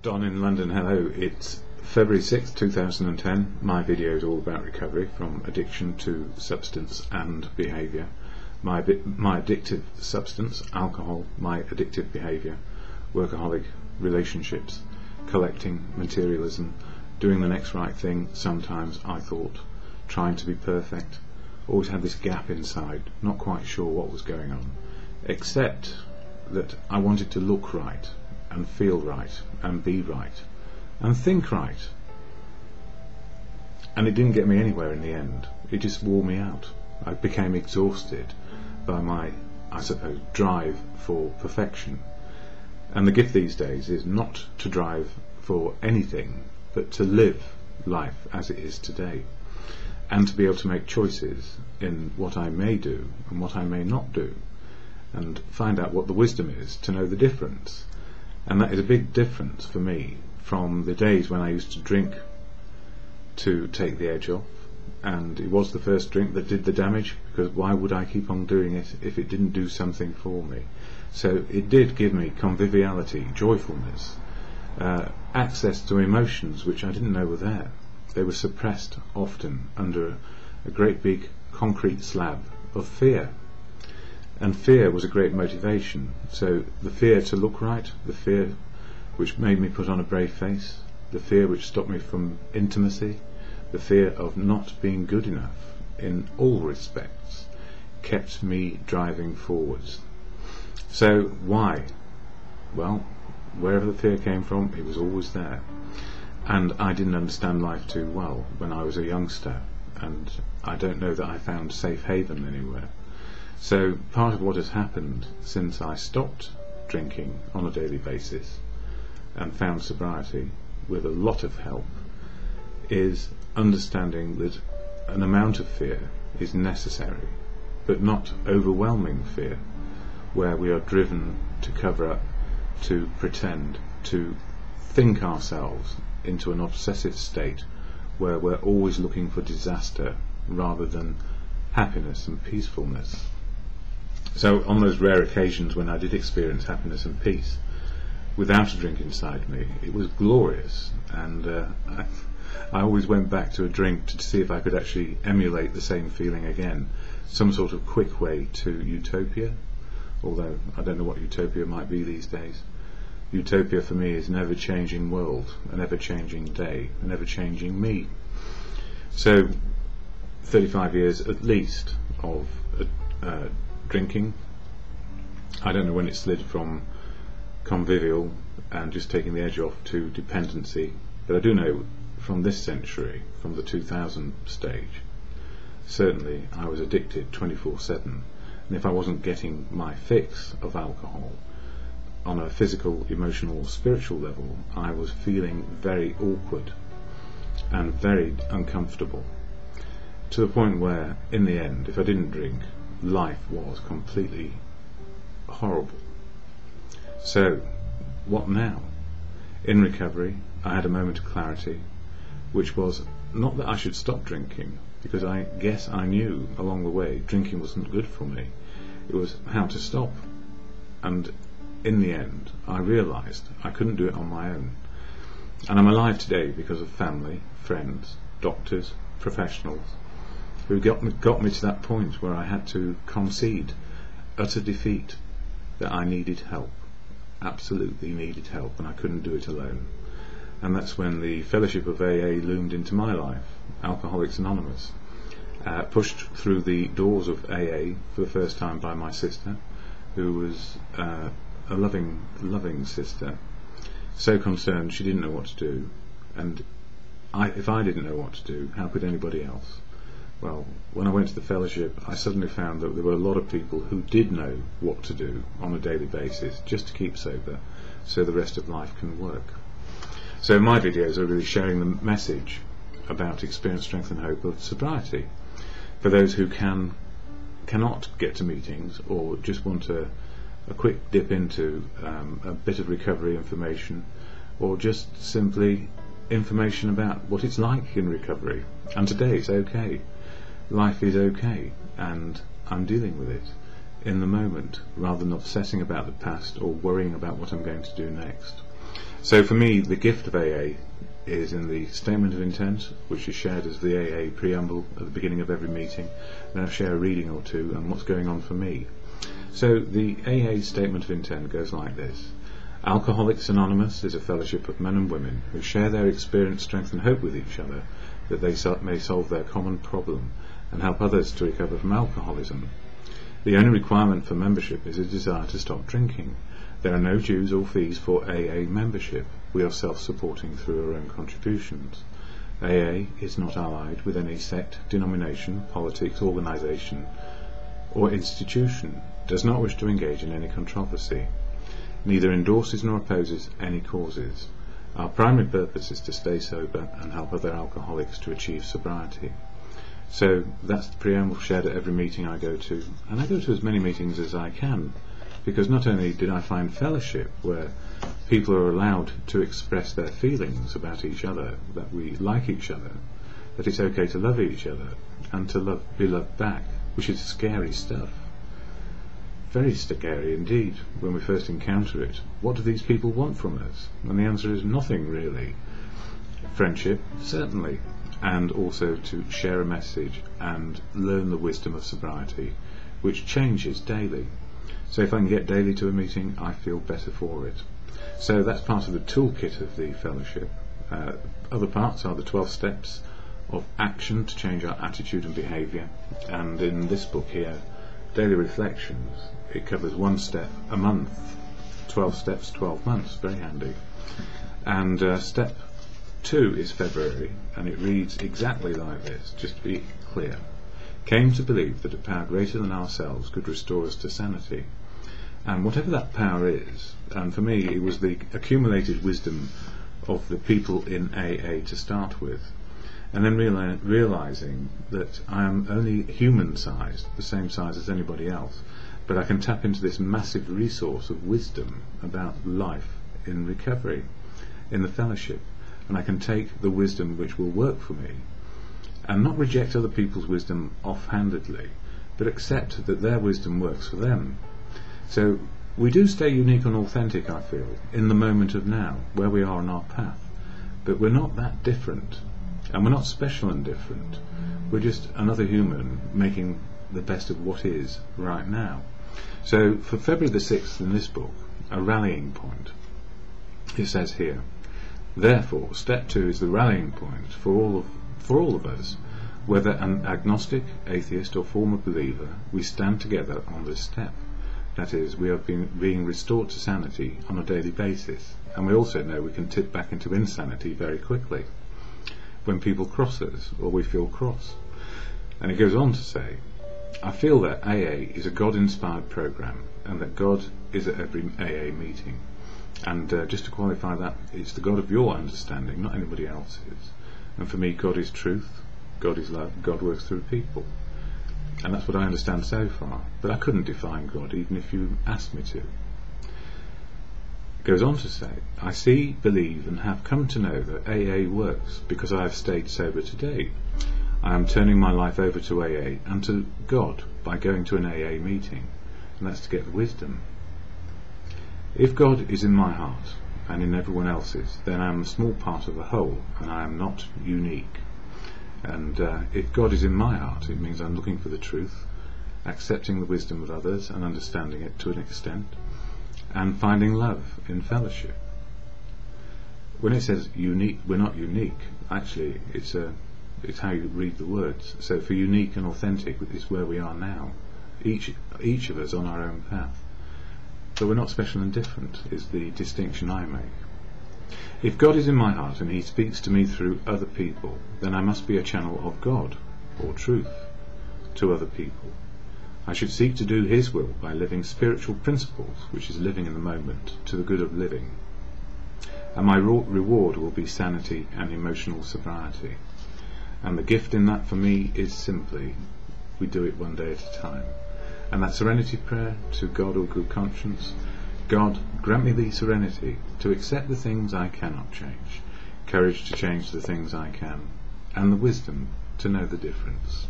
Don in London, hello. It's February 6th, 2010. My video is all about recovery from addiction to substance and behaviour. My addictive substance, alcohol, my addictive behaviour, workaholic relationships, collecting, materialism, doing the next right thing, sometimes I thought, trying to be perfect. Always had this gap inside, not quite sure what was going on, except that I wanted to look right and feel right and be right and think right, and it didn't get me anywhere in the end. It just wore me out. I became exhausted by my, I suppose, drive for perfection. And the gift these days is not to drive for anything, but to live life as it is today, and to be able to make choices in what I may do and what I may not do, and find out what the wisdom is to know the difference. And that is a big difference for me from the days when I used to drink to take the edge off, and it was the first drink that did the damage, because why would I keep on doing it if it didn't do something for me? So it did give me conviviality, joyfulness, access to emotions which I didn't know were there. They were suppressed often under a great big concrete slab of fear. And fear was a great motivation. So the fear to look right, the fear which made me put on a brave face, the fear which stopped me from intimacy, the fear of not being good enough in all respects, kept me driving forwards. So why? Well, wherever the fear came from, it was always there. And I didn't understand life too well when I was a youngster, and I don't know that I found safe haven anywhere. So part of what has happened since I stopped drinking on a daily basis and found sobriety with a lot of help is understanding that an amount of fear is necessary, but not overwhelming fear, where we are driven to cover up, to pretend, to think ourselves into an obsessive state where we're always looking for disaster rather than happiness and peacefulness. So on those rare occasions when I did experience happiness and peace without a drink inside me, it was glorious, and I always went back to a drink to see if I could actually emulate the same feeling again, some sort of quick way to utopia, although I don't know what utopia might be these days. Utopia for me is an ever-changing world, an ever-changing day, an ever-changing me. So 35 years at least of drinking. I don't know when it slid from convivial and just taking the edge off to dependency, but I do know from this century, from the 2000 stage, certainly I was addicted 24/7, and if I wasn't getting my fix of alcohol on a physical, emotional, spiritual level, I was feeling very awkward and very uncomfortable, to the point where in the end, if I didn't drink, life was completely horrible. So what now? In recovery I had a moment of clarity, which was not that I should stop drinking, because I guess I knew along the way drinking wasn't good for me. It was how to stop, and in the end I realised I couldn't do it on my own. And I'm alive today because of family, friends, doctors, professionals who got me to that point where I had to concede utter defeat, that I needed help, absolutely needed help, and I couldn't do it alone. And that's when the fellowship of AA loomed into my life, Alcoholics Anonymous, pushed through the doors of AA for the first time by my sister, who was a loving sister, so concerned she didn't know what to do, and if I didn't know what to do, how could anybody else? Well, when I went to the fellowship, I suddenly found that there were a lot of people who did know what to do on a daily basis just to keep sober, so the rest of life can work. So my videos are really sharing the message about experience, strength and hope of sobriety for those who cannot get to meetings, or just want a quick dip into a bit of recovery information, or just simply information about what it's like in recovery. And today it's okay. Life is okay, and I'm dealing with it in the moment rather than obsessing about the past or worrying about what I'm going to do next. So for me, the gift of AA is in the statement of intent, which is shared as the AA preamble at the beginning of every meeting. Then I'll share a reading or two and what's going on for me. So the AA statement of intent goes like this. Alcoholics Anonymous is a fellowship of men and women who share their experience, strength and hope with each other, that they may solve their common problem and help others to recover from alcoholism. The only requirement for membership is a desire to stop drinking. There are no dues or fees for AA membership. We are self-supporting through our own contributions. AA is not allied with any sect, denomination, politics, organisation or institution, does not wish to engage in any controversy, neither endorses nor opposes any causes. Our primary purpose is to stay sober and help other alcoholics to achieve sobriety. So that's the preamble shared at every meeting I go to, and I go to as many meetings as I can, because not only did I find fellowship where people are allowed to express their feelings about each other, that we like each other, that it's okay to love each other and to be loved back, which is scary stuff. Very scary indeed when we first encounter it. What do these people want from us? And the answer is nothing really. Friendship, certainly, and also to share a message and learn the wisdom of sobriety, which changes daily. So if I can get daily to a meeting, I feel better for it. So that's part of the toolkit of the fellowship. Other parts are the 12 steps of action to change our attitude and behaviour, and in this book here, Daily Reflections, it covers 1 step a month, 12 steps, 12 months, very handy. And step 2 is February, and it reads exactly like this, just to be clear. Came to believe that a power greater than ourselves could restore us to sanity. And whatever that power is, and for me it was the accumulated wisdom of the people in AA to start with, and then realising that I am only human-sized, the same size as anybody else, but I can tap into this massive resource of wisdom about life in recovery, in the fellowship, and I can take the wisdom which will work for me, and not reject other people's wisdom offhandedly, but accept that their wisdom works for them. So we do stay unique and authentic, I feel, in the moment of now, where we are on our path, but we're not that different. And we're not special and different. We're just another human making the best of what is right now. So for February the 6th in this book, a rallying point, it says here, therefore step 2 is the rallying point for all of us, whether an agnostic, atheist or former believer, we stand together on this step. That is, we are being restored to sanity on a daily basis, and we also know we can tip back into insanity very quickly when people cross us or we feel cross. And it goes on to say, I feel that AA is a God-inspired program and that God is at every AA meeting. And just to qualify that, it's the God of your understanding, not anybody else's. And for me, God is truth, God is love, God works through people. And that's what I understand so far. But I couldn't define God even if you asked me to. It goes on to say, I see, believe and have come to know that AA works because I have stayed sober today. I am turning my life over to AA and to God by going to an AA meeting, and that's to get the wisdom. If God is in my heart and in everyone else's, then I am a small part of the whole and I am not unique. And if God is in my heart, it means I'm looking for the truth, accepting the wisdom of others and understanding it to an extent, and finding love in fellowship. When it says unique, we're not unique. Actually, it's how you read the words. So for unique and authentic is where we are now. Each of us on our own path. But we're not special and different, is the distinction I make. If God is in my heart and He speaks to me through other people, then I must be a channel of God, or truth, to other people. I should seek to do His will by living spiritual principles, which is living in the moment, to the good of living. And my reward will be sanity and emotional sobriety. And the gift in that for me is simply, we do it one day at a time. And that serenity prayer to God or good conscience, God, grant me the serenity to accept the things I cannot change, courage to change the things I can, and the wisdom to know the difference.